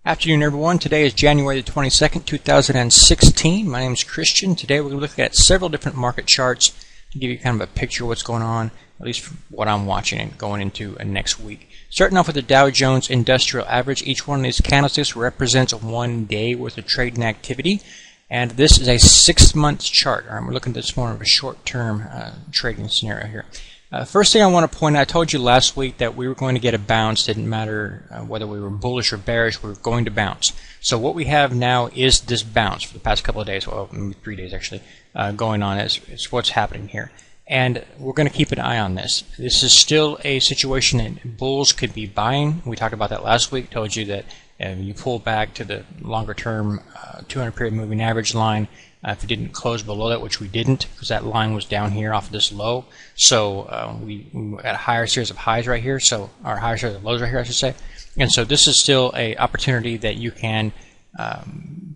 Afternoon, everyone. Today is January the 22nd, 2016. My name is Christian. Today we're going to look at several different market charts to give you kind of a picture of what's going on, at least from what I'm watching and going into next week. Starting off with the Dow Jones Industrial Average, each one of these candlesticks represents 1 day worth of trading activity, and this is a 6-month chart. All right, we're looking at this more of a short-term trading scenario here. First thing I want to point out, I told you last week that we were going to get a bounce. Didn't matter whether we were bullish or bearish, we were going to bounce. So what we have now is this bounce for the past couple of days, well, maybe 3 days actually, going on. It's what's happening here. And we're going to keep an eye on this. This is still a situation that bulls could be buying. We talked about that last week, told you that you pull back to the longer term 200 period moving average line. If it didn't close below that, which we didn't, because that line was down here off of this low. So we had a higher series of highs right here, so our higher series of lows right here, I should say. And so this is still a opportunity that you can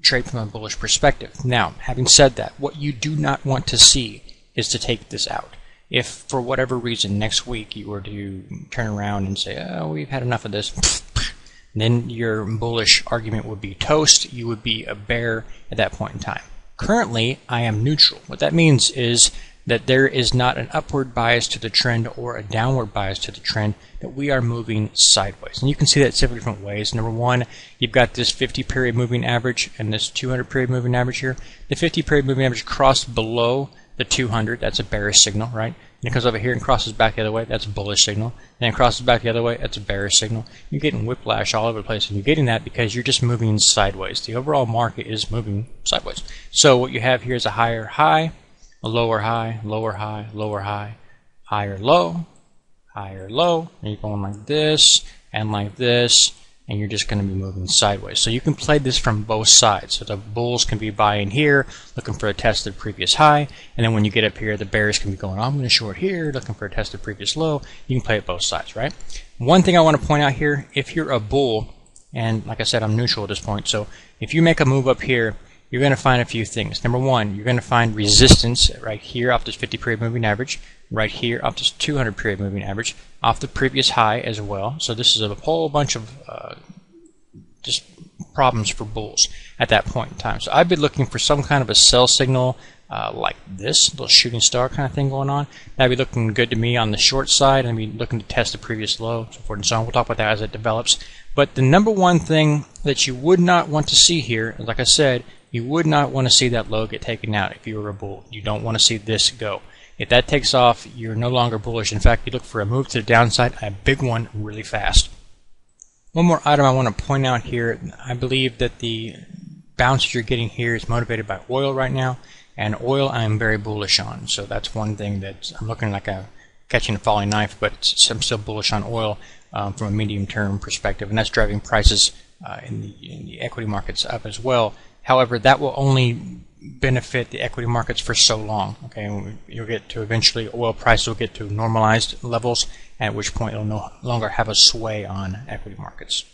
trade from a bullish perspective. Now, having said that, what you do not want to see is to take this out. If for whatever reason next week you were to turn around and say, oh, we've had enough of this, then your bullish argument would be toast. You would be a bear at that point in time. Currently, I am neutral. What that means is that there is not an upward bias to the trend or a downward bias to the trend, that we are moving sideways. And you can see that several different ways. Number one, you've got this 50 period moving average and this 200 period moving average here. The 50 period moving average crossed below the 200, that's a bearish signal, right? And it comes over here and crosses back the other way, that's a bullish signal. Then it crosses back the other way, that's a bearish signal. You're getting whiplash all over the place, and you're getting that because you're just moving sideways. The overall market is moving sideways. So what you have here is a higher high, a lower high, lower high, lower high, higher low, and you're going like this, and you're just going to be moving sideways. So you can play this from both sides. So the bulls can be buying here, looking for a test of the previous high, and then when you get up here, the bears can be going, oh, I'm going to short here, looking for a test of the previous low. You can play it both sides, right? One thing I want to point out here, if you're a bull, and like I said, I'm neutral at this point, so if you make a move up here, you're going to find a few things. Number one, you're going to find resistance right here off this 50 period moving average, right here off this 200 period moving average, off the previous high as well. So this is a whole bunch of just problems for bulls at that point in time. So I'd be looking for some kind of a sell signal like this, little shooting star kind of thing going on. That'd be looking good to me on the short side. I'd be looking to test the previous low, so forth and so on. We'll talk about that as it develops. But the number one thing that you would not want to see here, like I said, you would not want to see that low get taken out if you were a bull. You don't want to see this go. If that takes off, you're no longer bullish. In fact, you look for a move to the downside, a big one, really fast. One more item I want to point out here. I believe that the bounce you're getting here is motivated by oil right now, and oil I'm very bullish on. So that's one thing that I'm looking like a catching a falling knife, but I'm still bullish on oil from a medium-term perspective, and that's driving prices in the equity markets up as well. However, that will only benefit the equity markets for so long. Okay, you'll get to eventually oil prices will get to normalized levels, at which point it'll no longer have a sway on equity markets.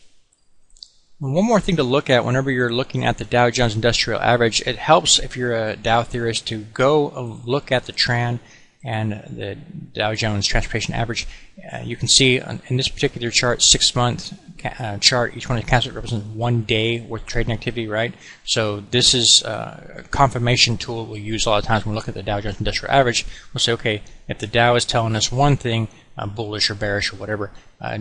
One more thing to look at whenever you're looking at the Dow Jones Industrial Average, it helps if you're a Dow theorist to go look at the TRAN and the Dow Jones Transportation Average. You can see in this particular chart, 6-month chart, each one of the candles represents 1 day worth of trading activity, right? So this is a confirmation tool we use a lot of times when we look at the Dow Jones Industrial Average. We'll say, okay, if the Dow is telling us one thing, bullish or bearish or whatever,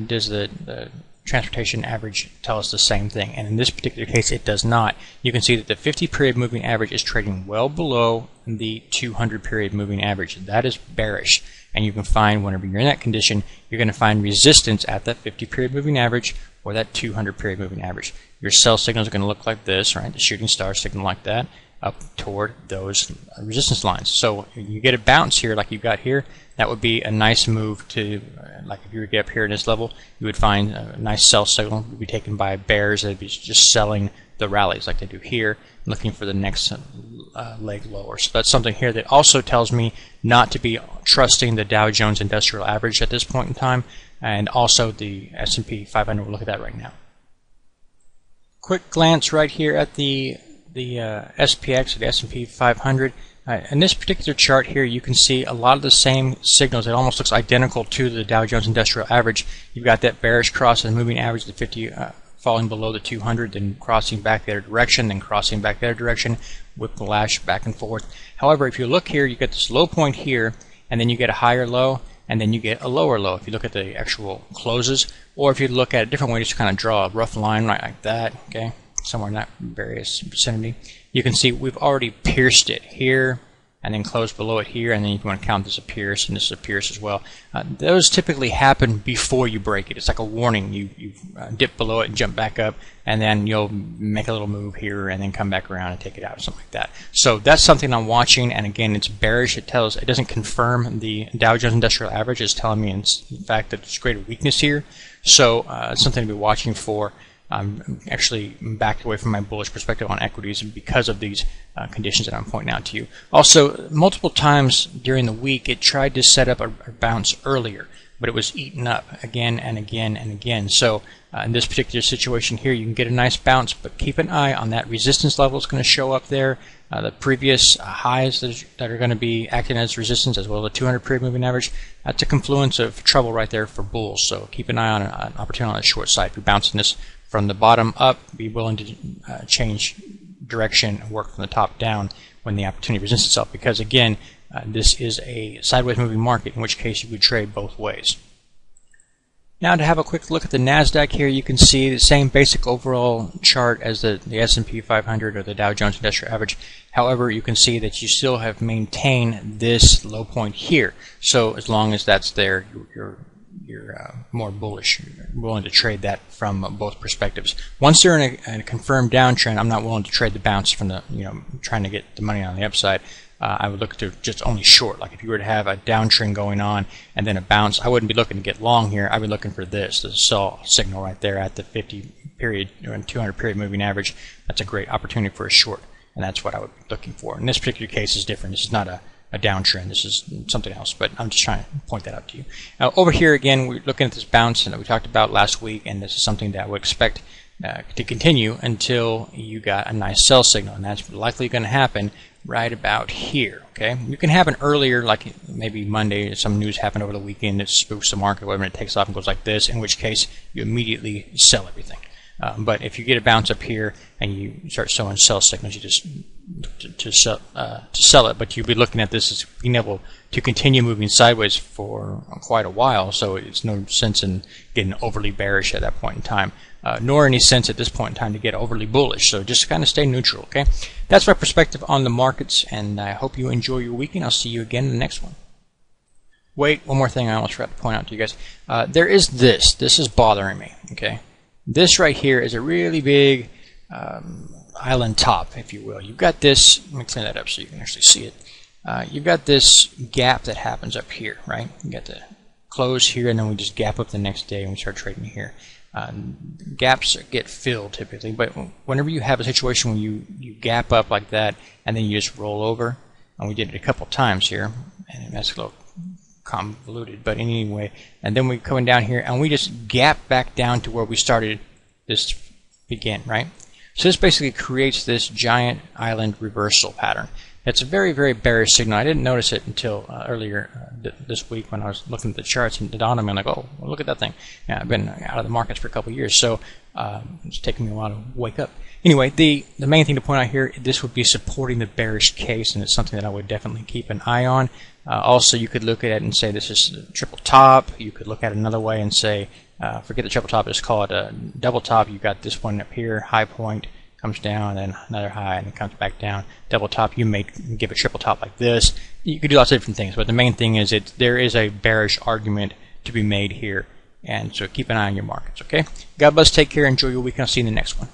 does the transportation average tell us the same thing? And in this particular case, it does not. You can see that the 50 period moving average is trading well below the 200 period moving average. That is bearish. And you can find, whenever you're in that condition, you're going to find resistance at that 50 period moving average or that 200 period moving average. Your sell signals are going to look like this, right? The shooting star signal like that, up toward those resistance lines. So you get a bounce here like you got here, that would be a nice move to, like if you were to get up here in this level, you would find a nice sell signal would be taken by bears that would be just selling the rallies like they do here, looking for the next leg lower. So that's something here that also tells me not to be trusting the Dow Jones Industrial Average at this point in time, and also the S&P 500. We'll look at that right now. Quick glance right here at the SPX, or the S&P 500. In this particular chart here, you can see a lot of the same signals. It almost looks identical to the Dow Jones Industrial Average. You've got that bearish cross and moving average, the 50 falling below the 200, then crossing back the other direction, then crossing back the other direction, whiplash back and forth. However, if you look here, you get this low point here, and then you get a higher low, and then you get a lower low if you look at the actual closes. Or if you look at a different way, just kind of draw a rough line right like that, okay, somewhere in that various vicinity, you can see we've already pierced it here, and then closed below it here, and then if you want to count this a pierce, and this is a pierce as well. Those typically happen before you break it. It's like a warning. You dip below it and jump back up, and then you'll make a little move here, and then come back around and take it out, something like that. So that's something I'm watching, and again, it's bearish. It doesn't confirm the Dow Jones Industrial Average. It's telling me, in fact, that there's greater weakness here. So it's something to be watching for. I'm actually backed away from my bullish perspective on equities because of these conditions that I'm pointing out to you. Also, multiple times during the week, it tried to set up a bounce earlier, but it was eaten up again and again and again. So in this particular situation here, you can get a nice bounce, but keep an eye on that resistance level. It's going to show up there. The previous highs that are going to be acting as resistance, as well as the 200 period moving average. That's a confluence of trouble right there for bulls. So keep an eye on an opportunity on the short side. If you're bouncing this from the bottom up, be willing to change direction and work from the top down when the opportunity presents itself, because again, this is a sideways moving market, in which case you would trade both ways. Now, to have a quick look at the NASDAQ here, you can see the same basic overall chart as the S&P 500 or the Dow Jones Industrial Average. However, you can see that you still have maintained this low point here. So as long as that's there, you're more bullish. You're willing to trade that from both perspectives. Once they're in a confirmed downtrend, I'm not willing to trade the bounce from the, trying to get the money on the upside. I would look to just only short. Like if you were to have a downtrend going on and then a bounce, I wouldn't be looking to get long here. I'd be looking for the sell signal right there at the 50 period and 200 period moving average. That's a great opportunity for a short, and that's what I would be looking for. In this particular case, is different. This is not a downtrend. This is something else, but I'm just trying to point that out to you. Over here again, we're looking at this bounce that we talked about last week, and this is something that I would expect to continue until you got a nice sell signal, and that's likely going to happen right about here. Okay, you can have an earlier, like maybe Monday, some news happened over the weekend that spooks the market, whatever, and it takes off and goes like this, in which case you immediately sell everything. But if you get a bounce up here and you start showing sell signals, you just to sell it. But you'll be looking at this as being able to continue moving sideways for quite a while. So it's no sense in getting overly bearish at that point in time, nor any sense at this point in time to get overly bullish. So just kind of stay neutral. Okay, that's my perspective on the markets, and I hope you enjoy your weekend. I'll see you again in the next one. Wait, one more thing I almost forgot to point out to you guys. There is this. This is bothering me. Okay. This right here is a really big island top, if you will. You've got this, let me clean that up so you can actually see it. You've got this gap that happens up here, right? You got the close here, and then we just gap up the next day and we start trading here. Gaps get filled typically, but whenever you have a situation where you gap up like that and then you just roll over, and we did it a couple times here, and that's a little convoluted, but anyway, and then we're coming down here and we just gap back down to where we started this begin, right? So this basically creates this giant island reversal pattern. It's a very, very bearish signal. I didn't notice it until earlier this week when I was looking at the charts, and it dawned on me, I'm like, oh, well, look at that thing. Yeah, I've been out of the markets for a couple of years, so it's taking me a while to wake up. Anyway, the main thing to point out here, this would be supporting the bearish case, and it's something that I would definitely keep an eye on. Also, you could look at it and say this is a triple top. You could look at it another way and say, forget the triple top, just call it a double top. You got this one up here, high point, comes down, and then another high, and it comes back down. Double top, you may give it triple top like this. You could do lots of different things, but the main thing is there is a bearish argument to be made here, and so keep an eye on your markets, okay? God bless, take care, enjoy your weekend. I'll see you in the next one.